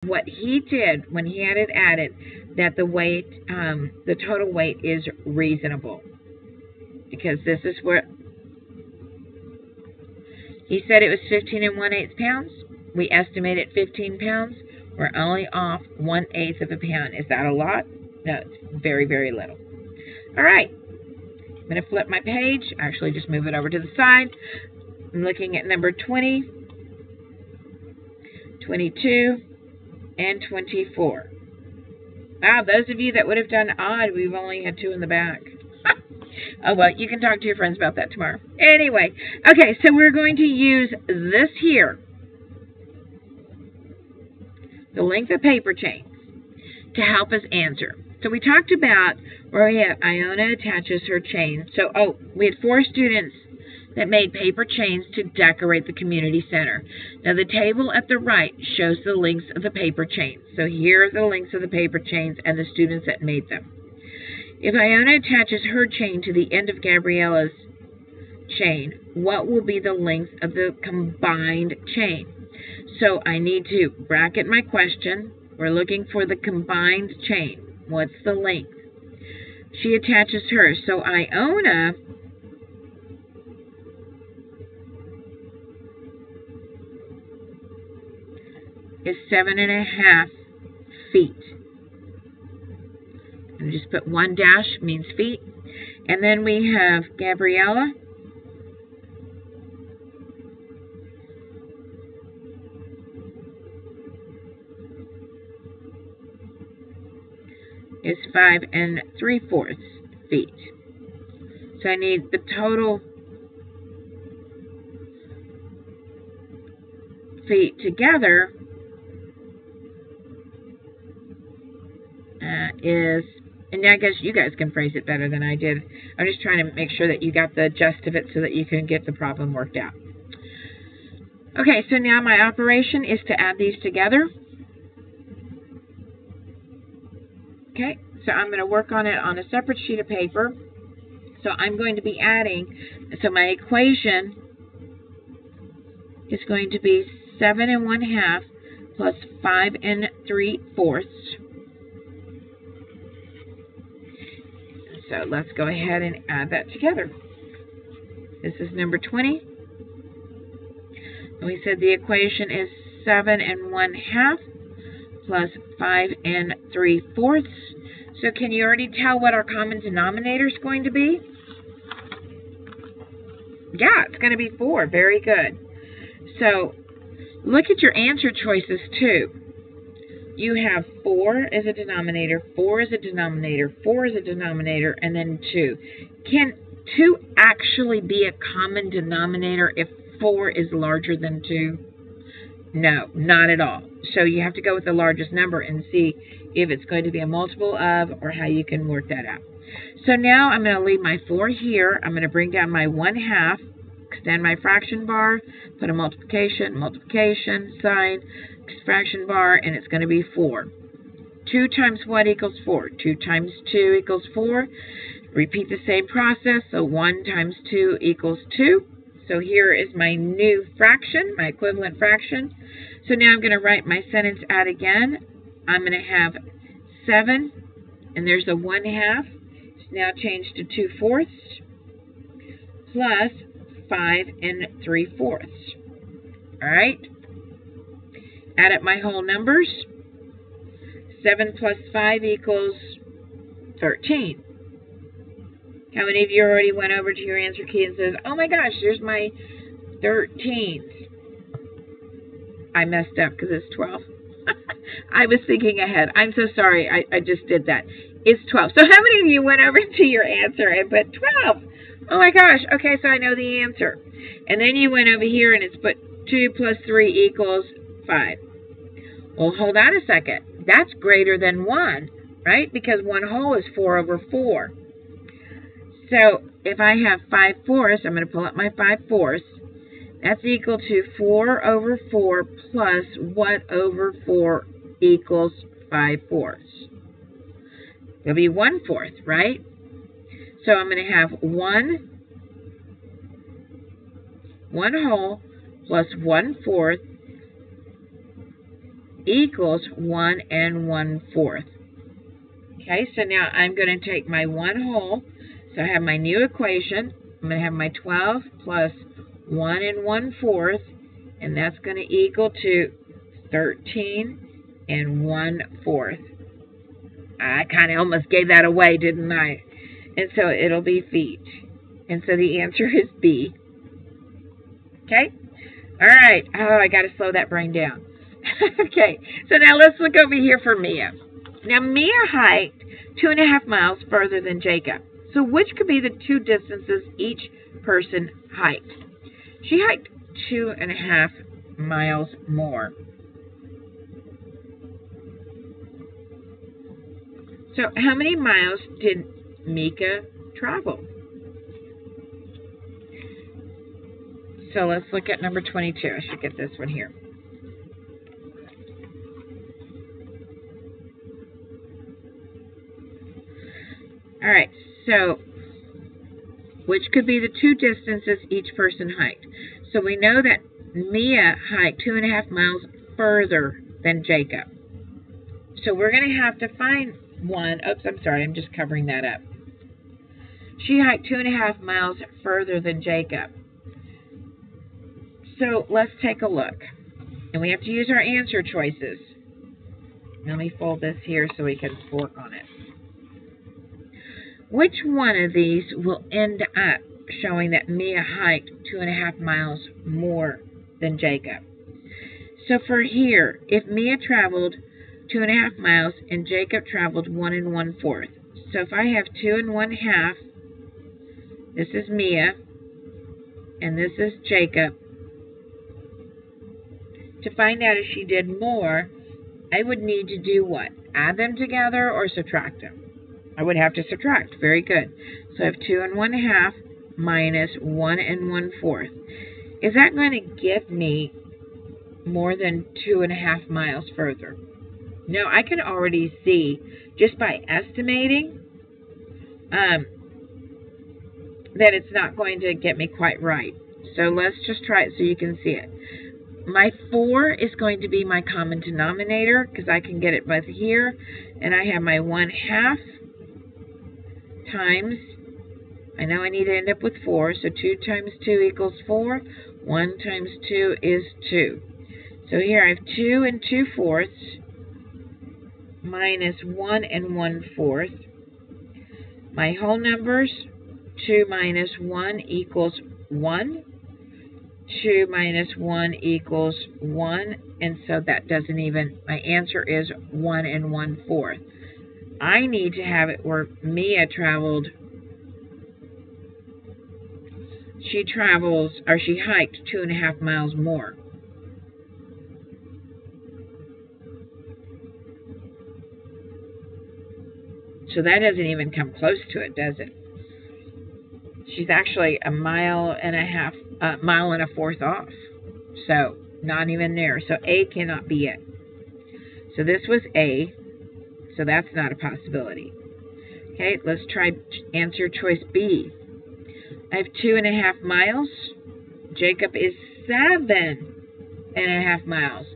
what he did when he had it added, that the weight, the total weight is reasonable. Because this is where he said it was 15 1/8 pounds. We estimated 15 pounds. We're only off 1/8 of a pound. Is that a lot? No, it's very, very little. All right. I'm going to flip my page. Actually, just move it over to the side. I'm looking at number 20, 22, and 24. Wow, those of you that would have done odd, we've only had 2 in the back. Oh, well, you can talk to your friends about that tomorrow. Anyway, okay, so we're going to use this here, the length of paper chains, to help us answer. So we talked about where we have Iona attaches her chain. So, we had 4 students that made paper chains to decorate the community center. Now, the table at the right shows the lengths of the paper chains. So here are the lengths of the paper chains and the students that made them. If Iona attaches her chain to the end of Gabriella's chain, what will be the length of the combined chain? So I need to bracket my question. We're looking for the combined chain. What's the length? She attaches hers. So Iona is 7.5 feet. And just put 1 dash, means feet. And then we have Gabriella. Is 5 3/4 feet. So I need the total feet together is, and I guess you guys can phrase it better than I did. I'm just trying to make sure that you got the gist of it so that you can get the problem worked out. Okay, so now my operation is to add these together. Okay, so I'm going to work on it on a separate sheet of paper. So I'm going to be adding, so my equation is going to be 7 1/2 plus 5 3/4. So let's go ahead and add that together. This is number 20. And we said the equation is 7 1/2 plus 5 3/4. So can you already tell what our common denominator is going to be? Yeah, it's going to be 4. Very good. So look at your answer choices too. You have 4 as a denominator, 4 as a denominator, 4 as a denominator, and then 2. Can 2 actually be a common denominator if 4 is larger than 2? No, not at all. So you have to go with the largest number and see if it's going to be a multiple of, or how you can work that out. So now I'm going to leave my 4 here. I'm going to bring down my 1/2, extend my fraction bar, put a multiplication sign, fraction bar, and it's going to be 4. 2 times what equals 4? 2 times 2 equals 4. Repeat the same process. So 1 times 2 equals 2. So here is my new fraction, my equivalent fraction. So now I'm going to write my sentence out again. I'm going to have 7, and there's a 1/2. It's now changed to 2/4 plus 5 3/4. All right. Add up my whole numbers. 7 plus 5 equals 13. How many of you already went over to your answer key and says, oh my gosh, there's my 13th? I messed up because it's 12. I was thinking ahead. I'm so sorry. I just did that. It's 12. So how many of you went over to your answer and put 12? Oh my gosh. Okay, so I know the answer. And then you went over here and it's put 2 plus 3 equals 5. Well, hold on a second. That's greater than 1, right? Because 1 whole is 4 over 4. So if I have 5/4, I'm going to pull up my 5/4. That's equal to 4 over 4 plus what over 4 equals 5/4? It'll be 1/4, right? So I'm going to have 1 whole plus 1/4 equals 1 1/4. Okay, so now I'm going to take my 1 whole. So I have my new equation. I'm going to have my 12 plus 1 1/4, and that's going to equal to 13 1/4. I kind of almost gave that away, didn't I? And so it'll be feet. And so the answer is B. Okay? All right. Oh, I got to slow that brain down. Okay, so now let's look over here for Mia. Now, Mia hiked 2.5 miles further than Jacob. So which could be the two distances each person hiked? She hiked 2.5 miles more. So how many miles did Mika travel? So let's look at number 22. I should get this one here. All right, so which could be the two distances each person hiked? So we know that Mia hiked 2.5 miles further than Jacob. So we're going to have to find one. Oops, I'm sorry, I'm just covering that up. She hiked 2.5 miles further than Jacob. So let's take a look. And we have to use our answer choices. Let me fold this here so we can work on it. Which one of these will end up showing that Mia hiked 2.5 miles more than Jacob? So for here, if Mia traveled 2.5 miles and Jacob traveled 1 1/4. So if I have 2 1/2, this is Mia, and this is Jacob. To find out if she did more, I would need to do what? Add them together or subtract them? I would have to subtract. Very good. So I have 2 1/2 minus 1 1/4. Is that going to give me more than 2.5 miles further? No, I can already see just by estimating that it's not going to get me quite right. So let's just try it so you can see it. My 4 is going to be my common denominator because I can get it both here. And I have my 1/2 times, I know I need to end up with 4, so 2 times 2 equals 4. 1 times 2 is 2. So here I have 2 2/4 minus 1 1/4. My whole numbers, 2 minus 1 equals 1. 2 minus 1 equals 1, and so that doesn't even, my answer is 1 1/4. I need to have it where Mia traveled, she hiked 2.5 miles more. So that doesn't even come close to it, does it? She's actually a mile and a fourth off. So not even there. So A cannot be it. So this was A. So that's not a possibility. Okay, let's try answer choice B. I have 2.5 miles. Jacob is 7.5 miles.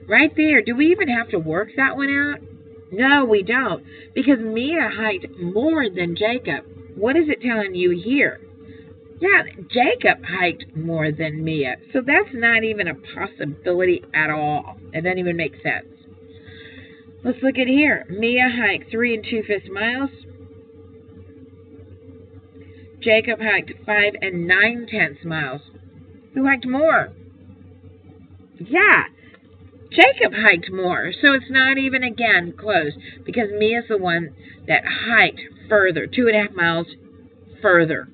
Right there. Do we even have to work that one out? No, we don't. Because Mia hiked more than Jacob. What is it telling you here? Yeah, Jacob hiked more than Mia. So that's not even a possibility at all. It doesn't even make sense. Let's look at here. Mia hiked 3 2/5 miles. Jacob hiked 5 9/10 miles. Who hiked more? Yeah, Jacob hiked more. So it's not even, again, close. Because Mia's the one that hiked further, 2.5 miles further.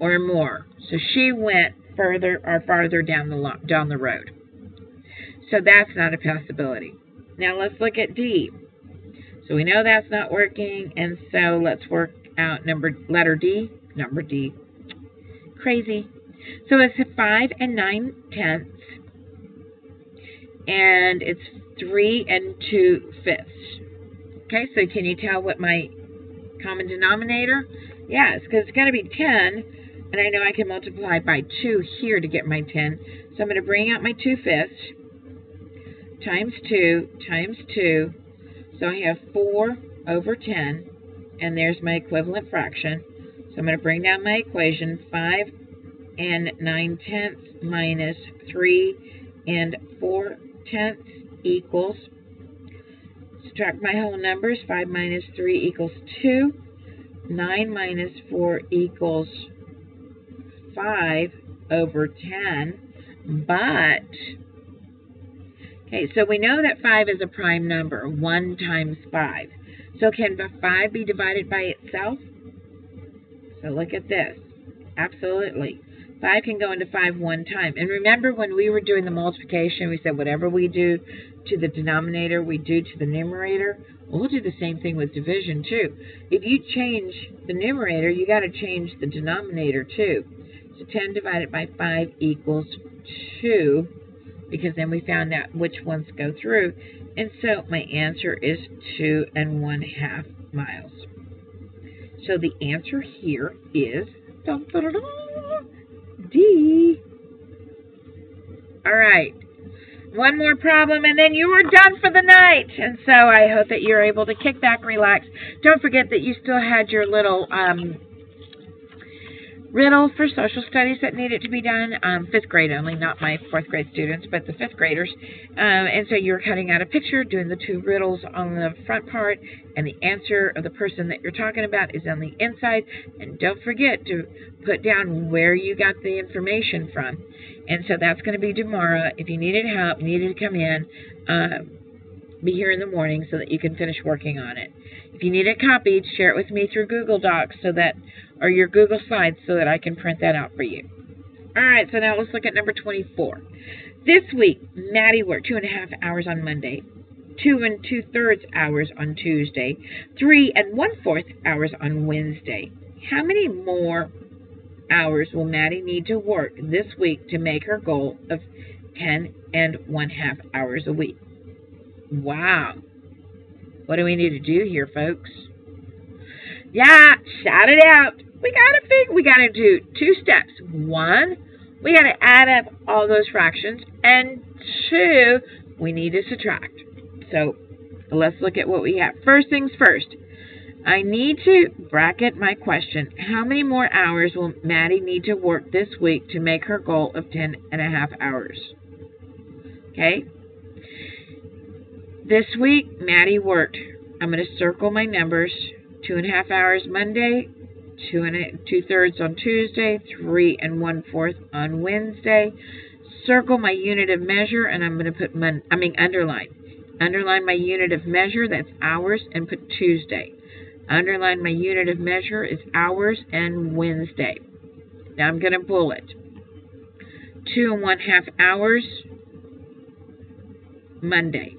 Or more. So she went further or farther down the road. So that's not a possibility. Now let's look at D. So we know that's not working, and so let's work out letter D. Number D. Crazy. So it's 5 9/10, and it's 3 2/5. Okay, so can you tell what my common denominator? Yeah, it's because it's going to be 10 And I know I can multiply by 2 here to get my 10. So I'm going to bring out my 2/5 times 2 times 2. So I have 4 over 10. And there's my equivalent fraction. So I'm going to bring down my equation. 5 and 9/10 minus 3 and 4/10 equals, subtract my whole numbers, 5 minus 3 equals 2, 9 minus 4 equals 5 over 10, but, okay, so we know that 5 is a prime number, 1 times 5. So can the 5 be divided by itself? So look at this. Absolutely. 5 can go into 5 one time. And remember when we were doing the multiplication, we said whatever we do to the denominator, we do to the numerator. Well, we'll do the same thing with division too. If you change the numerator, you got to change the denominator too. So 10 divided by 5 equals 2, because then we found out which ones go through. And so my answer is 2 1/2 miles. So the answer here is D. All right. One more problem, and then you are done for the night. And so I hope that you're able to kick back, relax. Don't forget that you still had your little riddle for social studies that needed to be done. 5th grade only, not my 4th grade students, but the 5th graders. And so you're cutting out a picture, doing the 2 riddles on the front part, and the answer of the person that you're talking about is on the inside. And don't forget to put down where you got the information from. And so that's going to be tomorrow. If you needed help, needed to come in, be here in the morning so that you can finish working on it. If you need it copied, share it with me through Google Docs or your Google Slides so that I can print that out for you. All right, so now let's look at number 24. This week, Maddie worked 2.5 hours on Monday, 2 2/3 hours on Tuesday, 3 1/4 hours on Wednesday. How many more hours will Maddie need to work this week to make her goal of 10 1/2 hours a week? Wow. What do we need to do here, folks? Yeah, shout it out. We gotta do 2 steps. 1, we gotta add up all those fractions, and 2, we need to subtract. So let's look at what we have. First things first, I need to bracket my question. How many more hours will Maddie need to work this week to make her goal of 10 1/2 hours? Okay. This week, Maddie worked. I'm going to circle my numbers. 2.5 hours Monday, 2 2/3 on Tuesday, 3 1/4 on Wednesday. Circle my unit of measure, and I'm going to put underline. Underline my unit of measure, that's hours, and put Tuesday. Underline my unit of measure is hours and Wednesday. Now I'm going to bullet. 2 1/2 hours Monday.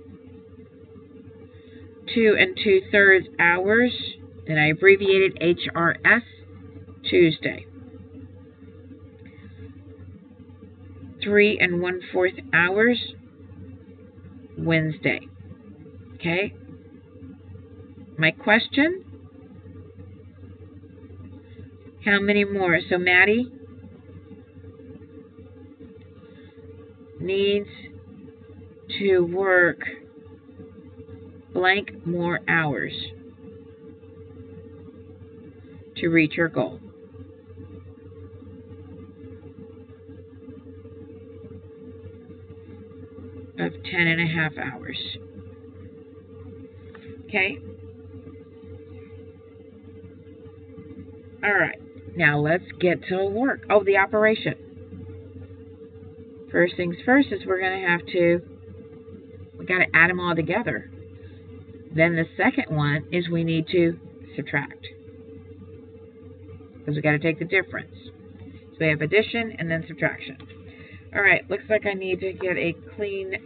2 2/3 hours, and I abbreviated HRS, Tuesday. 3 1/4 hours, Wednesday. Okay? My question, how many more? So Maddie needs to work blank more hours to reach her goal. Of 10 1/2 hours. Okay? Alright, now let's get to work. Oh, the operation. First things first is we got to add them all together. Then the second one is we need to subtract, because we got to take the difference. So we have addition and then subtraction. All right, looks like I need to get a clean